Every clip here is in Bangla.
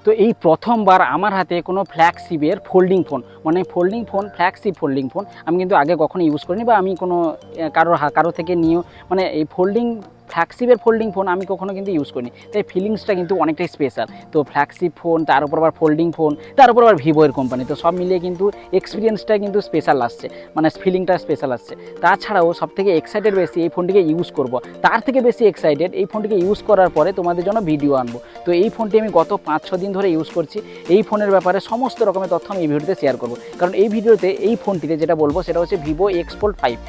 তো এই প্রথমবার আমার হাতে কোনো ফ্ল্যাগশিপের ফোল্ডিং ফোন, মানে folding phone, flagship folding phone আমি কিন্তু আগে কখনো ইউজ করিনি, বা আমি কোনো কারো থেকে নিয়েও, মানে এই ফ্ল্যাগশিপের ফোল্ডিং ফোন আমি কখনো কিন্তু ইউজ করিনি, তাই ফিলিংসটা কিন্তু অনেকটাই স্পেশাল। তো ফ্ল্যাগশিপ ফোন, তার উপর আবার ফোল্ডিং ফোন, তার উপর আবার ভিভো এর কোম্পানি, তো সব মিলিয়ে কিন্তু এক্সপিরিয়েন্সটা কিন্তু স্পেশাল আসছে, মানে ফিলিংটা স্পেশাল আসছে। তাছাড়াও সবথেকে এক্সাইটেড বেশি এই ফোনটিকে ইউজ করব, তার থেকে বেশি এক্সাইটেড এই ফোনটিকে ইউজ করার পরে তোমাদের জন্য ভিডিও আনবো। তো এই ফোনটি আমি গত 5-6 দিন ধরে ইউজ করছি। এই ফোনের ব্যাপারে সমস্ত রকমের তথ্য আমি এই ভিডিওতে শেয়ার করবো, কারণ এই ভিডিওতে এই ফোনটিতে যেটা বলবো সেটা হচ্ছে Vivo X Fold 5।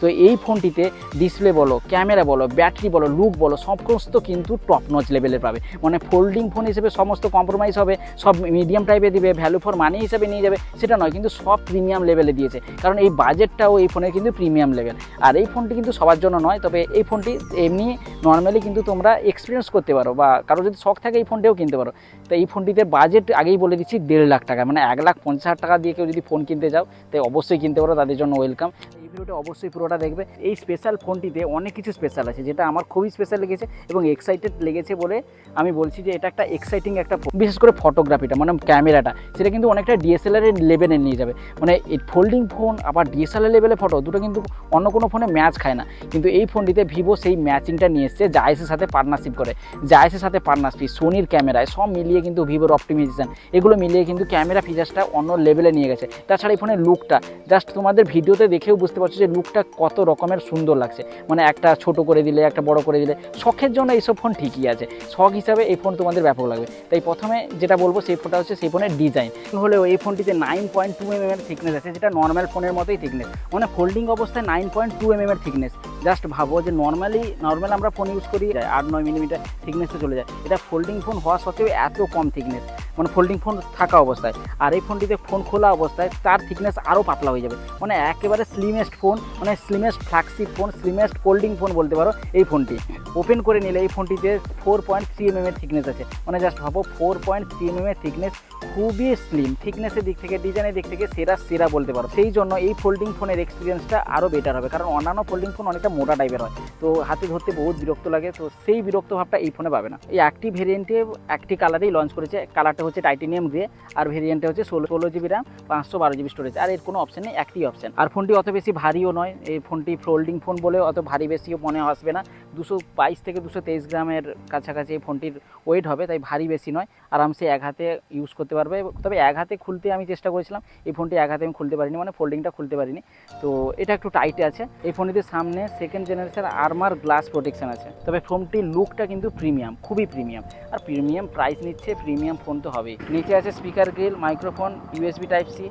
তো এই ফোনটিতে ডিসপ্লে বলো, ক্যামেরা বলো, ব্যাটারি বলো, লুক বলো, সমস্ত কিন্তু টপ নচ লেভেলের পাবে। মানে ফোল্ডিং ফোন হিসেবে সমস্ত কম্প্রোমাইজ হবে, সব মিডিয়াম টাইপে দিবে, ভ্যালু ফর মানি হিসেবে নিয়ে যাবে সেটা নয়, কিন্তু সব প্রিমিয়াম লেভেলে দিয়েছে, কারণ এই বাজেটটাও এই ফোনের কিন্তু প্রিমিয়াম লেভেল। আর এই ফোনটি কিন্তু সবার জন্য নয়, তবে এই ফোনটি এমনি নর্মালি কিন্তু তোমরা এক্সপিরিয়েন্স করতে পারো, বা কারো যদি শখ থাকে এই ফোনটিও কিনতে পারো। তো এই ফোনটিতে বাজেট আগেই বলে দিচ্ছি 1.5 লাখ টাকা, মানে 1,50,000 টাকা দিয়ে কেউ যদি ফোন কিনতে যাও তাই অবশ্যই কিনতে পারো, তাদের জন্য ওয়েলকাম। এই ভিডিওটা অবশ্যই পুরোটা দেখবে। এই স্পেশাল ফোনটিতে অনেক কিছু স্পেশাল আছে, যেটা আমার খুবই স্পেশাল লেগেছে এবং এক্সাইটেড লেগেছে বলে আমি বলছি যে এটা একটা এক্সাইটিং একটা ফোন। বিশেষ করে ফটোগ্রাফিটা, মানে ক্যামেরাটা, সেটা কিন্তু অনেকটা ডিএসএলআর এর লেভেলে নিয়ে যাবে। মানে এই ফোল্ডিং ফোন আবার ডিএসএলআর লেভেলে ফটো দুটো কিন্তু অন্য কোনো ফোনে ম্যাচ খায় না, কিন্তু এই ফোনটিতে ভিভো সেই ম্যাচিংটা নিয়ে এসছে জাইসের সাথে পার্টনারশিপ করে। জাইসের সাথে পার্টনারশিপ, সোনির ক্যামেরায় সব মিলিয়ে কিন্তু ভিভোর অপটিমাইজেশন, এগুলো মিলিয়ে কিন্তু ক্যামেরা ফিচার্সটা অন্য লেভেলে নিয়ে গেছে। তাছাড়া এই ফোনের লুকটা জাস্ট তোমাদের ভিডিওতে দেখেও বুঝতে পারছো যে লুকটা কত রকমের সুন্দর লাগছে। মানে একটা ছোট করে দিলে, একটা বড় করে দিলে, শখের জন্য এইসব ফোন ঠিকই আছে, শখ হিসাবে এই ফোন তোমাদের ব্যাপক লাগবে। তাই প্রথমে যেটা বলবো সেই ফোনটা হচ্ছে সেই ফোনের ডিজাইন। হলেও এই ফোনটিতে 9.2 mm এর থিকনেস আছে, যেটা নর্মাল ফোনের মতোই থিকনেস, মানে ফোল্ডিং অবস্থায় 9.2 mm এর থিকনেস। জাস্ট ভাবো যে নর্মাল আমরা ফোন ইউজ করি 8-9 মিলিমিটার থিকনেসে চলে যায়, এটা ফোল্ডিং ফোন হওয়া সত্ত্বেও এত কম থিকনেস, মানে ফোল্ডিং ফোন থাকা অবস্থায়। আর এই ফোনটিতে ফোন খোলা অবস্থায় তার থিকনেস আরও পাতলা হয়ে যাবে, মানে একেবারে স্লিমেস্ট ফোন, মানে slimmest flagship phone, slimmest folding phone বলতে পারো। এই ফোনটি ওপেন করে নিলে এই ফোনটিতে 4.3 mm এর থিকনেস আছে, মানে জাস্ট ভাবো 4.3 mm এর থিকনেস, খুবই স্লিম। থিকনেসের দিক থেকে, ডিজাইনের দিক থেকে সেরা বলতে পারো। সেই জন্য এই ফোল্ডিং ফোনের এক্সপিরিয়েন্সটা আরও বেটার হবে, কারণ অন্যান্য ফোল্ডিং ফোন অনেকটা মোটা টাইপের হয়, তো হাতে ধরতে বহুত বিরক্ত লাগে, তো সেই বিরক্ত ভাবটা এই ফোনে পাবে না। এই একটি ভেরিয়েন্টে একটি কালারেই লঞ্চ করেছে, কালারটা হচ্ছে টাইটেনিয়াম গ্রে, আর ভেরিয়েন্টে হচ্ছে 16 GB র্যাম, 512 GB স্টোরেজ, আর এর কোনো অপশন নেই, একটি অপশন। আর ফোনটি অত বেশি ভারীও নয়, এই ফোনটি ফোল্ডিং ফোন বলে অত ভারী বেশিও মনে আসবে না, 222 থেকে 223 গ্রামের কাছাকাছি এই ফোনটির ওয়েট হবে, তাই ভারী বেশি নয়, আরামসে এক হাতে ইউজ করতে পারবে। তবে এক হাতে খুলতে আমি চেষ্টা করেছিলাম, এই ফোনটি এক হাতে আমি খুলতে পারিনি, মানে ফোল্ডিংটা খুলতে পারিনি, তো এটা একটু টাইটে আছে। এই ফোনটিতে সামনে 2nd generation armour glass protection আছে। তবে ফোনটির লুকটা কিন্তু প্রিমিয়াম, খুবই প্রিমিয়াম, আর প্রিমিয়াম প্রাইস নিচ্ছে, প্রিমিয়াম ফোন তো হবেই। নিচে আছে speaker grille, microphone, USB type C,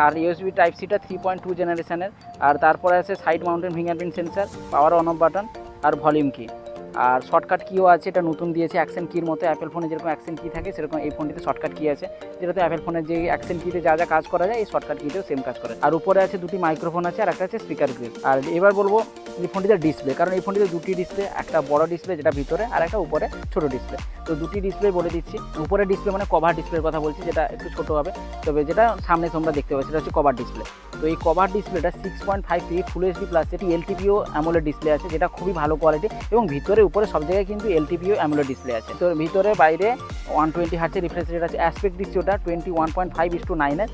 আর ইউএসবি টাইপ সিটা 3.2 জেনারেশনের, আর তারপরে আছে side mounted fingerprint sensor, power on off button, আর ভলিউম কি, আর শর্টকাট কিও আছে, এটা নতুন দিয়েছে অ্যাকশন কির মতো। অ্যাপেল ফোনে যেরকম অ্যাকশন কি থাকে সেরকম এই ফোনটিতে শর্টকাট কি আছে, যেটাতে অ্যাপেল ফোনের যে অ্যাকশন কিতে যা কাজ করা যায় এই শর্টকাট কিতেও সেম কাজ করে। আর উপরে আছে দুটি মাইক্রোফোন আছে, আর একটা আছে স্পিকার গ্রিল। আর এবার বলবো এই ফোনটিতে ডিসপ্লে, কারণ এই ফোনটিতে দুটি ডিসপ্লে, একটা বড় ডিসপ্লে যেটা ভিতরে, আর একটা উপরে ছোট ডিসপ্লে। তো দুটি ডিসপ্লে বলে দিচ্ছি। উপরে ডিসপ্লে মানে কভার ডিসপ্লের কথা বলছি, যেটা একটু ছোট হবে, তবে যেটা সামনে তোমরা দেখতে পাবে সেটা হচ্ছে কভার ডিসপ্লে। তো এই কভার ডিসপ্লেটা 6.5 ফিট ফুল এইচডি প্লাস এটি LTPO AMOLED ডিসপ্লে আছে, যেটা খুবই ভালো কোয়ালিটি, এবং ভিতরে উপরে সব জায়গায় কিন্তু LTPO AMOLED ডিসপ্লে আছে। তো ভিতরে বাইরে 120 হার্টজের রিফ্রেশ রেট আছে। অ্যাসপেক্ট রেশিওটা 21.5:9 এর,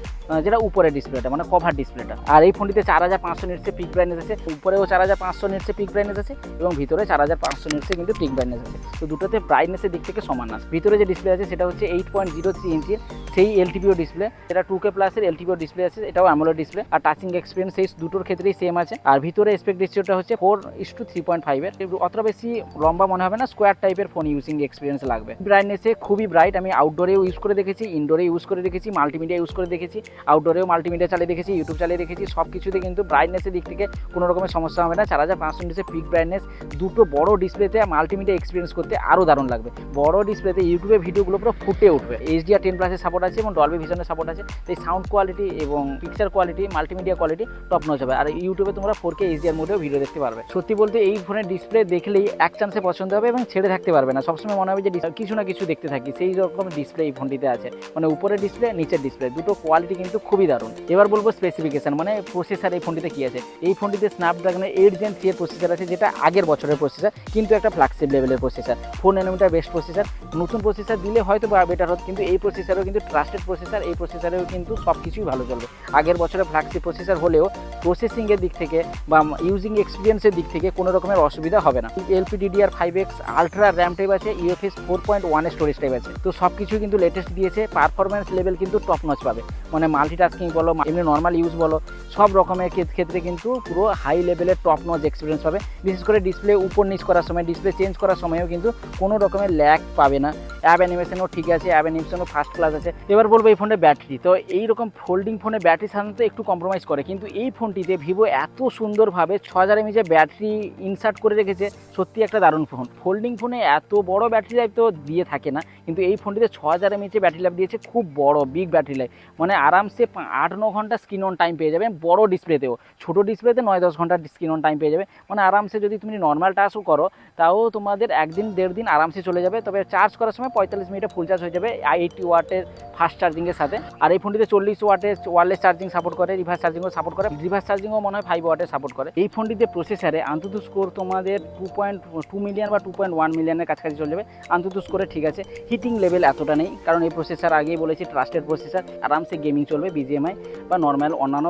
যেটা উপরে ডিসপ্লেটা মানে কভার ডিসপ্লেটা। আর এই ফোনটিতে 4500 নিটসের পিক ব্রাইটনেস আছে, উপরেও 4500 নিটসের পিক ব্রাইটনেস আছে, এবং ভিতরে 4500 নিটসের কিন্তু পিক ব্রাইটনেস আছে। তো দুটোতে ব্রাইটনেসের দিক থেকে সমান আছে। ভিতরে যে ডিসপ্লে আছে সেটা হচ্ছে 8.03 ইঞ্চির সেই LTPO ডিসপ্লে, এটা 2K প্লাসের LTPO ডিসপ্লে আছে, এটাও AMOLED ডিসপ্লে। আর টাচিং এক্সপিরিয়েন্স সেই দুটোর ক্ষেত্রেই সেম আছে। আর ভিতরে অ্যাসপেক্ট রেশিওটা হচ্ছে 4:3.5 এর, অতটা বেশি লম্বা মনে হবে না, স্কোয়ার টাইপের ফোন ইউজিং এক্সপিরিয়েন্স লাগবে। ব্রাইটনেসে খুবই ব্রাইট, আমি আউটডোরেও ইউজ করে দেখেছি, ইনডোরে ইউজ করে দেখেছি, মাল্টিমিডিয়া ইউজ করে দেখেছি, আউটডোরেও মাল্টিমিডিয়া চালিয়ে দেখেছি, ইউটিউব চালিয়ে দেখেছি, সব কিছুতে কিন্তু ব্রাইটনেসের দিক থেকে কোনো রকমের সমস্যা হবে না। 4500 নিটসের পিক ব্রাইটনেস, দুটো বড় ডিসপ্লেতে মাল্টিমিডিয়া এক্সপিরিয়েন্স করতে আরও দারুণ লাগবে। বড় ডিসপ্লেতে ইউটিউবে ভিডিওগুলো পুরো ফুটে উঠবে। HDR10+ সাপোর্ট আছে এবং ডলবি ভিশনের সাপোর্ট আছে, তাই সাউন্ড কোয়ালিটি এবং picture quality, multimedia quality top notch হবে। আর ইউটিউবে তোমরা 4K HDR মোডেও ভিডিও দেখতে পারবে। সত্যি বলতে এই ফোনের ডিসপ্লে দেখলেই এক চান্স অনায়াসে পছন্দ হবে এবং ছেড়ে থাকতে পারবে না, সবসময় মনে হবে যে কিছু না কিছু দেখতে থাকি, সেই রকম ডিসপ্লে এই ফোনটিতে আছে। মানে উপরের ডিসপ্লে, নিচের ডিসপ্লে, দুটো কোয়ালিটি কিন্তু খুবই দারুণ। এবার বলবো স্পেসিফিকেশন, মানে প্রসেসর এই ফোনটিতে কি আছে। এই ফোনটিতে স্ন্যাপড্রাগনের 8 Gen 3 এর প্রসেসর আছে, যেটা আগের বছরের প্রসেসর, কিন্তু একটা ফ্ল্যাগশিপ লেভেলের প্রসেসর, 4 nm বেস্ট প্রসেসর। নতুন প্রসেসর দিলে হয়তো বেটার হতো, কিন্তু এই প্রসেসরও কিন্তু ট্রাস্টেড প্রসেসর, এই প্রসেসরেও কিন্তু সব কিছুই ভালো চলবে। আগের বছরের ফ্ল্যাগশিপ প্রসেসর হলেও প্রসেসিংয়ের দিক থেকে বা ইউজিং এক্সপিরিয়েন্সের দিক থেকে কোনো রকমের অসুবিধা হবে না। LPDDR5X আলট্রা র্যাম টাইপ আছে, UFS 4.1 স্টোরেজ টাইপ আছে, তো সব কিছু কিন্তু লেটেস্ট দিয়েছে। পারফরমেন্স লেভেল কিন্তু টপ নচ পাবে, মানে মাল্টিটাস্কিং বলো, এমনি নর্মাল ইউজ বলো, সব রকমের ক্ষেত্রে কিন্তু পুরো হাই লেভেলের টপ নচ এক্সপিরিয়েন্স পাবে। বিশেষ করে ডিসপ্লে উপর নিচ করার সময়, ডিসপ্লে চেঞ্জ করার সময়ও কিন্তু কোনো রকমের ল্যাগ পাবে না। অ্যাপ অ্যানিমেশনও ঠিক আছে, অ্যাপ অ্যানিমেশনও ফার্স্ট ক্লাস আছে। এবার বলবো এই ফোনের ব্যাটারি, তো এইরকম ফোল্ডিং ফোনে ব্যাটারি সাধারণত একটু কম্প্রোমাইজ করে, কিন্তু এই ফোনটিতে ভিভো এত সুন্দরভাবে 6000 mAh ব্যাটারি ইনসার্ট করে রেখেছে, সত্যি একটা দারুণ ফোন। ফোল্ডিং ফোনে এত বড় ব্যাটারি লাইফ তো দিয়ে থাকে না, কিন্তু এই ফোনটিতে 6000 mAh ব্যাটারি লাইফ দিয়েছে, খুব বড় বিগ ব্যাটারি লাইফ, মানে আরামসে 8-9 ঘন্টা স্ক্রিন অন টাইম পেয়ে যাবে বড় ডিসপ্লেতেও। ছোটো ডিসপ্লেতে 9-10 ঘন্টা স্ক্রিন অন টাইম পেয়ে যাবে, মানে আরামসে যদি তুমি নর্মাল টাস্কও করো তাও তোমাদের 1-1.5 দিন আরামসে চলে যাবে। তবে চার্জ করার সময় 45 মিনিটে ফুল চার্জ হয়ে যাবে 80 ওয়াটের ফাস্ট চার্জিংয়ের সাথে। আর এই ফোনটিতে 40 ওয়াটের ওয়্যারলেস চার্জিং সাপোর্ট করে, রিভার্স চার্জিংও সাপোর্ট করে, রিভার্স চার্জিংও মনে হয় 5 ওয়াটের সাপোর্ট করে। এই ফোনটিতে প্রসেসরে আন্তত স্কোর তোমাদের 2.2 মিলিয়ন বা 2.1 মিলিয়নের কাছাকাছি চলে যাবে আন্তত স্কোরে, ঠিক আছে। হিটিং লেভেল এতটা নেই, কারণ এই প্রসেসর আগেই বলেছি ট্রাস্টেড প্রসেসর, আরামসে গেমিং চলবে, BGMI বা নর্মাল অন্যান্য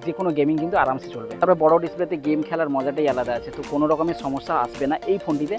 যে কোনো গেমিং কিন্তু আরামসে চলবে। তারপরে বড় ডিসপ্লেতে গেম খেলার মজাটাই আলাদা আছে, তো কোনো রকমের সমস্যা আসবে না এই ফোনটিতে।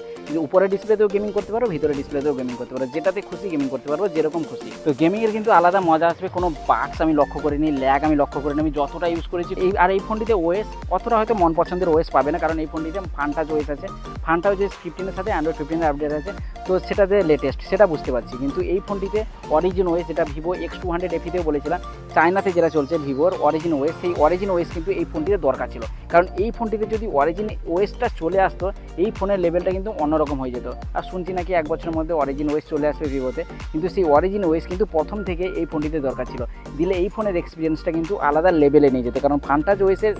উপরের ডিসপ্লেতেও গেমিং করতে পারো, ভিতরে ডিসপ্লেতেও গেমিং করতে পারো, যেটাতে খুশি গেমিং করতে পারবো, যেরকম খুশি। তো গেমিংয়ের কিন্তু আলাদা মজা আসবে, কোনো বাক্স আমি লক্ষ্য করিনি, ল্যাগ আমি লক্ষ্য করিনি, আমি যতটা ইউজ করেছি। এই ফোনটিতে ওএস অতটা হয়তো মন পছন্দের ওএস পাবে না, কারণ এই ফোনটিতে ফান্টাচ ওএস আছে, ফান্টাচ ওএস 15-এর সাথে অ্যান্ড্রয়েড 15-এর আপডেট আছে, তো সেটাতে লেটেস্ট সেটা বুঝতে পারছি। কিন্তু এই ফোনটিতে অরিজিন ওএস, যেটা ভিভো X200 FE-তেও বলেছিলাম, চায়নাতে যেটা চলছে ভিভোর অরিজিন ওএস, সেই অরিজিন ওএস কিন্তু এই ফোনটিতে দরকার ছিল, কারণ এই ফোনটিতে যদি অরিজিন ওএসটা চলে আসতো এই ফোনের লেভেলটা কিন্তু অন্যরকম হয়ে যেত। আর শুনছি নাকি 1 বছরের মধ্যে অরিজিন ওএস চলে আসবে ভিভোতে, কিন্তু সেই অরিজিন ওএস কিন্তু প্রথম থেকে এই ফোনটিতে দরকার ছিল, দিলে এই ফোনের এক্সপিরিয়েন্সটা কিন্তু আলাদা লেভেলে নিয়ে যেত। কারণ ফান্টাচ ওএসের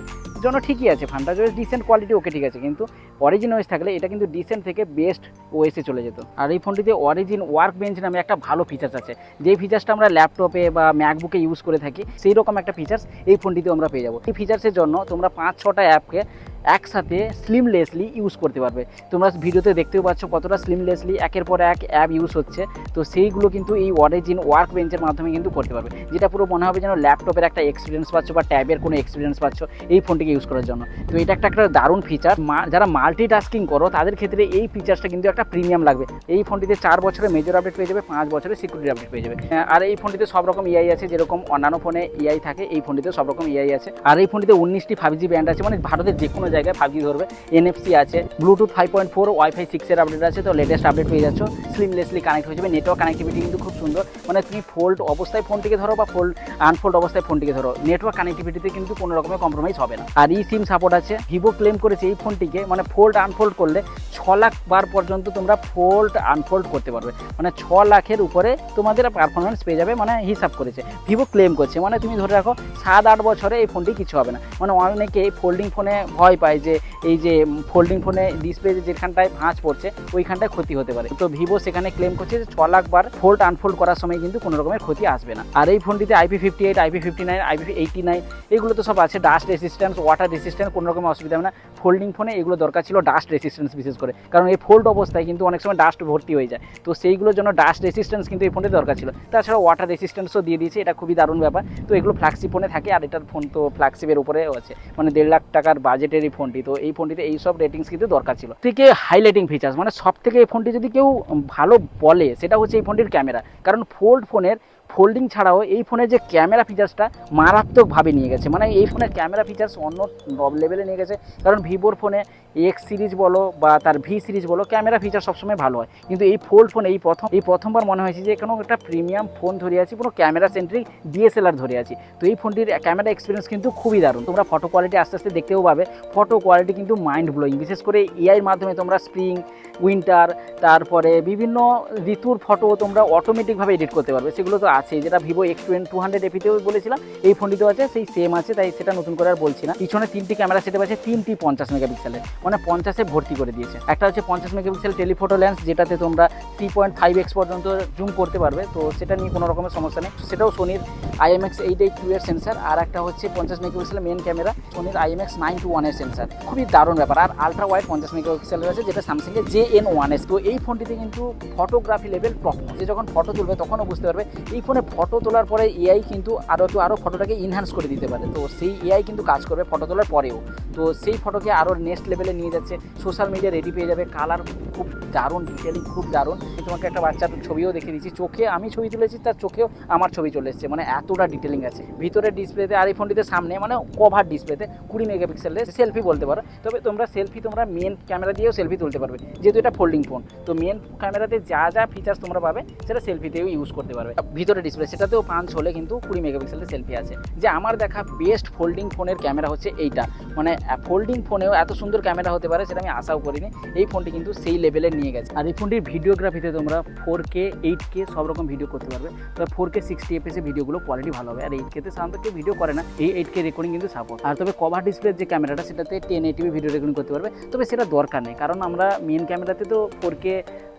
জন্য ঠিকই আছে, ফান্টাচ ওএস ডিসেন্ট কোয়ালিটি, ওকে ঠিক আছে, কিন্তু অরিজিন ওএস থাকলে এটা কিন্তু ডিসেন্ট থেকে বেস্ট ওএসে চলে যেত। আর এই ফোনটিতে অরিজিন ওয়ার্ক বেঞ্চ নামে একটা ভালো ফিচার্স আছে, যেই ফিচার্সটা আমরা ল্যাপটপে বা ম্যাকবুকে ইউজ করে থাকি, সেই রকম একটা ফিচার্স এই ফোনটিতে আমরা পেয়ে যাবো। এই ফিচার্সের জন্য তোমরা 5-6টা অ্যাপকে একসাথে স্লিমলেসলি ইউজ করতে পারবে। তোমরা ভিডিওতে দেখতেও পাচ্ছ কতটা স্লিমলেসলি একের পর এক অ্যাপ ইউজ হচ্ছে, তো সেইগুলো কিন্তু এই অরিজিন ওয়ার্ক বেঞ্চের মাধ্যমে কিন্তু করতে পারবে, যেটা পুরো মনে হবে যেন ল্যাপটপের একটা এক্সপিরিয়েন্স পাচ্ছ বা ট্যাবের কোনো এক্সপিরিয়েন্স পাচ্ছ এই ফোনটিকে ইউজ করার জন্য। তো এটা একটা দারুণ ফিচার, যারা মাল্টিটাস্কিং করো তাদের ক্ষেত্রে এই ফিচার্সটা কিন্তু একটা প্রিমিয়াম লাগবে। এই ফোনটিতে 4 বছরের মেজর আপডেট পেয়ে যাবে, 5 বছরের সিকিউরিটি আপডেট পেয়ে যাবে। আর এই ফোনটিতে সব রকম ইআই আছে, যেরকম অন্যান্য ফোনে ইআই থাকে এই ফোনটিতে সব রকম ইআই আছে। আর এই ফোনটিতে 19টি 5G ব্যান্ড আছে, মানে ভারতের যে কোনো জায়গায় 5G ধরবে, NFC আছে, ব্লুটুথ 5.4, ওয়াইফাই 6-এর আপডেট আছে, তো লেটেস্ট আপডেট পেয়ে যাচ্ছ, স্লিমলেসলি কানেক্ট হয়ে যাবে। নেটওয়ার্ক কানেক্টিভিটি কিন্তু খুব সুন্দর, মানে তুমি ফোল্ড অবস্থায় ফোনটিকে ধরো বা আনফোল্ড অবস্থায় ফোনটিকে ধরো, নেটওয়ার্ক কানেক্টিভিটিতে কিন্তু কোনো রকমের কম্প্রোমাইজ হবে না। আর সিম সাপোর্ট আছে। ভিভো ক্লেম করেছে এই ফোনটিকে মানে ফোল্ড আনফোল্ড করলে 6 লাখ বার পর্যন্ত তোমরা ফোল্ড আনফোল্ড করতে পারবে, মানে 6 লাখের উপরে তোমাদের পারফরমেন্স পেয়ে যাবে, মানে হিসাব করেছে ভিভো ক্লেম করছে। মানে তুমি ধরে রাখো 7-8 বছরে এই ফোনটি কিছু হবে না। মানে অনেকে ফোল্ডিং ফোনে ভয় পায় যে এই যে ফোল্ডিং ফোনে ডিসপ্লে যেখানটায় ভাঁজ পড়ছে ওইখানটায় ক্ষতি হতে পারে, তো ভিভো সেখানে ক্লেম করছে যে 6 লাখ বার ফোল্ড আনফোল্ড করার সময় কিন্তু কোনো রকমের ক্ষতি আসবে না। আর এই ফোনটিতে IP58, IP59, IP89 এগুলো তো সব আছে, ডাস্ট রেসিস্ট্যান্স, ওয়াটার রেসিস্ট্যান্স, কোনো রকম অসুবিধা হবে না। ফোল্ডিং ফোনে এগুলো দরকার ছিল, ডাস্ট রেসিস্ট্যান্স বিশেষ করে, কারণ এই ফোল্ড অবস্থায় কিন্তু অনেক সময় ডাস্ট ভর্তি হয়ে যায়, তো সেইগুলোর জন্য ডাস্ট রেসিস্ট্যান্স কিন্তু এই ফোনটি দরকার ছিল। তাছাড়া ওয়াটার রেসিস্ট্যান্সও দিয়ে দিয়েছে, এটা খুবই দারুণ ব্যাপার। তো এগুলো ফ্ল্যাগশিপ ফোনে থাকে, আর এটার ফোন তো ফ্ল্যাগশিপের উপরেও আছে, মানে 1.5 লাখ টাকার বাজেটের এই ফোনটি, তো এই ফোনটিতে এইসব রেটিংস কিন্তু দরকার ছিল। থেকে হাইলাইটিং ফিচার্স, মানে সব থেকে এই ফোনটি যদি কেউ ভালো বলে সেটা হচ্ছে এই ফোনটির ক্যামেরা, কারণ ফোনের ফোল্ডিং ছাড়াও এই ফোনের যে ক্যামেরা ফিচার্সটা মারাত্মকভাবে নিয়ে গেছে, মানে এই ফোনের ক্যামেরা ফিচার্স অন্য লেভেলে নিয়ে গেছে। কারণ ভিভোর ফোনে এক্স সিরিজ বলো বা তার ভি সিরিজ বলো, ক্যামেরা ফিচার সবসময় ভালো হয়, কিন্তু এই ফোল্ড ফোনে এই প্রথমবার মনে হয়েছে যে কোনো একটা প্রিমিয়াম ফোন ধরে আছি, পুরো ক্যামেরা সেন্ট্রিক DSLR ধরে আছি। তো এই ফোনটির ক্যামেরা এক্সপিরিয়েন্স কিন্তু খুবই দারুণ, তোমরা ফটো কোয়ালিটি আস্তে আস্তে দেখতেও পাবে, ফটো কোয়ালিটি কিন্তু মাইন্ড ব্লোয়িং। বিশেষ করে এআইয়ের মাধ্যমে তোমরা স্প্রিং, উইন্টার, তারপরে বিভিন্ন ঋতুর ফটো তোমরা অটোমেটিকভাবে এডিট করতে পারবে, সেগুলো তো আছে, যেটা ভিভো X200 এপিতেও বলেছিলাম এই ফোনটিতেও আছে, সেই সেম আছে, তাই সেটা নতুন করে আর বলছি না। পিছনে 3টি ক্যামেরা সেটআপ আছে, 3টি 50 মেগাপিক্সেলের, মানে 50-এ ভর্তি করে দিয়েছে। একটা হচ্ছে 50 মেগাপিক্সেল টেলিফোটো লেন্স, যেটাতে তোমরা 3.5x পর্যন্ত জুম করতে পারবে, তো সেটা নিয়ে কোনো রকমের সমস্যা নেই। সেটাও সোনির IMX8 এর সেন্সার। আর একটা হচ্ছে 50 মেগাপিক্সেলের মেন ক্যামেরা, সোনির IMX9 এর সেন্সার, খুবই দারুণ ব্যাপার। আর আলট্রা ওয়াইড 50 মেগাপিক্সেলের আছে, যেটা স্যামসাংয়ের JN1S। তো এই ফোনটিতে কিন্তু ফটোগ্রাফি লেভেল টপ, যে যখন ফটো তুলবে তখনও বুঝতে পারবে এই ফোনে ফটো তোলার পরে এআই কিন্তু আরও ফটোটাকে ইনহ্যান্স করে দিতে পারে। তো সেই এআই কিন্তু কাজ করবে ফটো তোলার পরেও, তো সেই ফটোকে আরও নেক্সট লেভেলে নিয়ে যাচ্ছে। সোশ্যাল মিডিয়া রেডি পেয়ে যাবে, কালার খুব দারুণ, ডিটেলিং খুব দারুণ। তোমাকে একটা বাচ্চার ছবিও দেখিয়ে দিচ্ছি, চোখে আমি ছবি তুলেছি, তার চোখেও আমার ছবি চলে এসেছে, মানে এতটা ডিটেলিং আছে ভিতরের ডিসপ্লেতে। আর এই ফোনটিতে সামনে মানে কভার ডিসপ্লেতে 20 মেগাপিক্সেলের সেলফি বলতে পারো। তবে তোমরা সেলফি তোমরা মেন ক্যামেরা দিয়েও সেলফি তুলতে পারবে, যেহেতু এটা ফোল্ডিং ফোন। তো মেন ক্যামেরাতে যা যা ফিচার্স তোমরা পাবে সেটা সেলফিতেও ইউজ করতে পারবে। ভিতরে ডিসপ্লে সেটাতেও 5 হলে কিন্তু 20 মেগাপিক্সেলের সেলফি আছে। যে আমার দেখা বেস্ট ফোল্ডিং ফোনের ক্যামেরা হচ্ছে এইটা, মানে ফোল্ডিং ফোনেও এত সুন্দর ক্যামেরা হতে পারে সেটা আমি আশাও করিনি। এই ফোনটি কিন্তু সেই লেভেলে নিয়ে গেছে। আর এই ফোনটির ভিডিওগ্রাফিতে তোমরা 4K 8K সব রকম ভিডিও করতে পারবে। তবে 4K 60 fps ভিডিওগুলো কোয়ালিটি ভালো হবে। আর 8K তে সাধারণত কেউ ভিডিও করে না, এই 8K রেকর্ডিং কিন্তু সাপোর্ট। আর তবে কভার ডিসপ্লের যে ক্যামেরাটা সেটাতে 1080p ভিডিও রেকর্ডিং করতে পারবে, তবে সেটা দরকার নেই, কারণ আমরা মেন ক্যামেরাতে তো 4K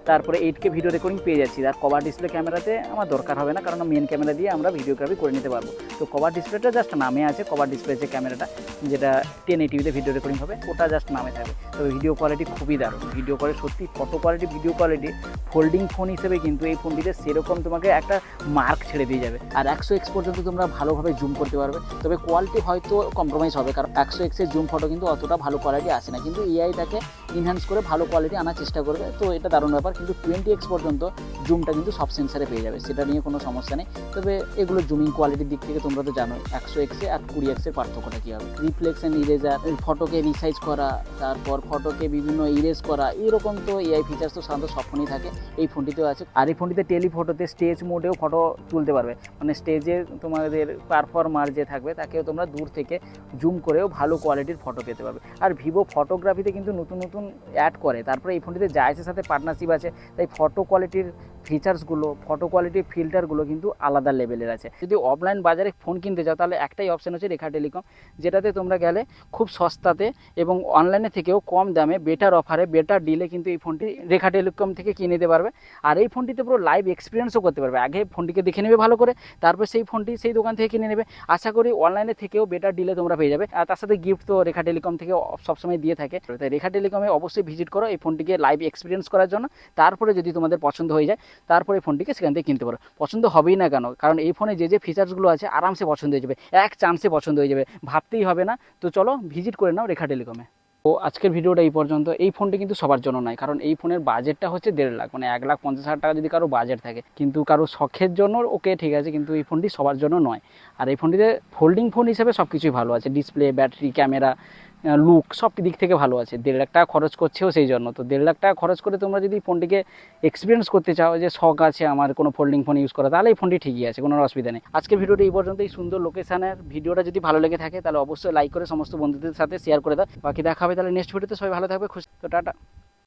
তারপরে 8K ভিডিও রেকর্ডিং পেয়ে যাচ্ছি। আর কভার ডিসপ্লে ক্যামেরাতে আমার দরকার হবে না, কারণ মেন ক্যামেরা দিয়ে আমরা ভিডিওগ্রাফি করে নিতে পারবো। তো কভার ডিসপ্লেটা জাস্ট নামে আছে, কভার ডিসপ্লে যে ক্যামেরাটা যেটা 1080p ভিডিও রেকর্ডিং হবে ওটা জাস্ট নামে থাকবে। তবে ভিডিও কোয়ালিটি খুবই দারুণ, ভিডিও করে সত্যি photo quality video quality folding phone হিসেবে কিন্তু এই ফোনটিতে সেরকম তোমাকে একটা মার্ক ছেড়ে দিয়ে যাবে। আর 100x পর্যন্ত তোমরা ভালোভাবে জুম করতে পারবে, তবে কোয়ালিটি হয়তো কম্প্রোমাইজ হবে, কারণ 100x এর জুম ফটো কিন্তু অতটা ভালো কোয়ালিটি আসে না, কিন্তু এআইটাকে ইনহ্যান্স করে ভালো কোয়ালিটি আনার চেষ্টা করবে। তো এটা দারুণ ব্যাপার। কিন্তু 20x পর্যন্ত জুমটা কিন্তু সব সেন্সারে পেয়ে যাবে, সেটা নিয়ে কোনো সমস্যা নেই। তবে এগুলো জুমিং কোয়ালিটির দিক থেকে তোমরা তো জানোই 100x আর 20x এর পার্থক্যটা কী হবে। রিফ্লেকশন ইরেজার, ফটোকে রিসাইজ করা, তারপর ফটোকে বিভিন্ন ইরেজ করা, এরকম তো এআই ফিচার্স তো সাধারণত সব ফোনেই থাকে, এই ফোনটিতেও আছে। আর এই ফোনটিতে টেলিফোটোতে স্টেজ মোডেও ফটো তুলতে পারবে, মানে স্টেজে তোমাদের পারফর্মার যে থাকবে তাকেও তোমরা দূর থেকে জুম করেও ভালো কোয়ালিটির ফটো পেতে পারবে। আর ভিভো ফটোগ্রাফিতে কিন্তু নতুন নতুন অ্যাড করে। তারপরে এই ফোনটিতে জাইসের সাথে পার্টনারশিপ আছে, তাই ফটো কোয়ালিটির ফিচার্সগুলো, ফটো কোয়ালিটির ফিল্টারগুলো কিন্তু আলাদা লেভেলের আছে। যদি অফলাইন বাজারে ফোন কিনতে যাও তাহলে একটাই অপশান হচ্ছে রেখা টেলিকম, যেটাতে তোমরা গেলে খুব সস্তাতে এবং অনলাইনে থেকেও কম দামে বেটার অফারে বেটার ডিলে কিন্তু এই ফোনটি রেখা টেলিকম থেকে কিনে নিতে পারবে। আর এই ফোনটিতে পুরো লাইভ এক্সপিরিয়েন্সও করতে পারবে, আগে ফোনটিকে দেখে নেবে ভালো করে, তারপর সেই ফোনটি সেই দোকান থেকে কিনে নেবে। আশা করি অনলাইনে থেকেও বেটার ডিলে তোমরা পেয়ে যাবে। আর তার সাথে গিফট তো রেখা টেলিকম থেকে সবসময় দিয়ে থাকে, তাই রেখা টেলিকমে অবশ্যই ভিজিট করো এই ফোনটিকে লাইভ এক্সপিরিয়েন্স করার জন্য। তারপরে যদি তোমাদের পছন্দ হয়ে যায় তারপরে ফোনটিকে সেখান থেকে কিনতে পারো। পছন্দ হবেই না কেন, কারণ এই ফোনে যে যে ফিচার্সগুলো আছে আরামসে পছন্দ হয়ে যাবে, এক চান্সে পছন্দ হয়ে যাবে, ভাবতেই হবে না। তো চলো ভিজিট করে নাও রেখা টেলিকমে। তো আজকের ভিডিওটা এই পর্যন্ত। এই ফোনটি কিন্তু সবার জন্য নয়, কারণ এই ফোনের বাজেটটা হচ্ছে 1.5 লাখ, মানে 1,50,000 টাকা যদি কারো বাজেট থাকে, কিন্তু কারো শখের জন্য ওকে ঠিক আছে, কিন্তু এই ফোনটি সবার জন্য নয়। আর এই ফোনটিতে ফোল্ডিং ফোন হিসেবে সব কিছুই ভালো আছে, ডিসপ্লে, ব্যাটারি, ক্যামেরা, লুক সব দিক থেকে ভালো আছে। 1.5 লাখ টাকা খরচ করছেও সেই জন্য। তো 1.5 লাখ টাকা খরচ করে তোমরা যদি ফোনটিকে এক্সপিরিয়েন্স করতে চাও, যে শখ আছে আমার কোনো ফোল্ডিং ফোন ইউজ করা, তাহলে এই ফোনটি ঠিকই আছে, কোনো অসুবিধা নেই। আজকের ভিডিওটি এই পর্যন্ত। এই সুন্দর লোকেশনের ভিডিওটা যদি ভালো লেগে থাকে তাহলে অবশ্যই লাইক করে সমস্ত বন্ধুদের সাথে শেয়ার করে দাও। বাকি দেখা হবে তাহলে নেক্সট ভিডিওতে। সবাই ভালো থাকবে, খুশি। তো টাটা।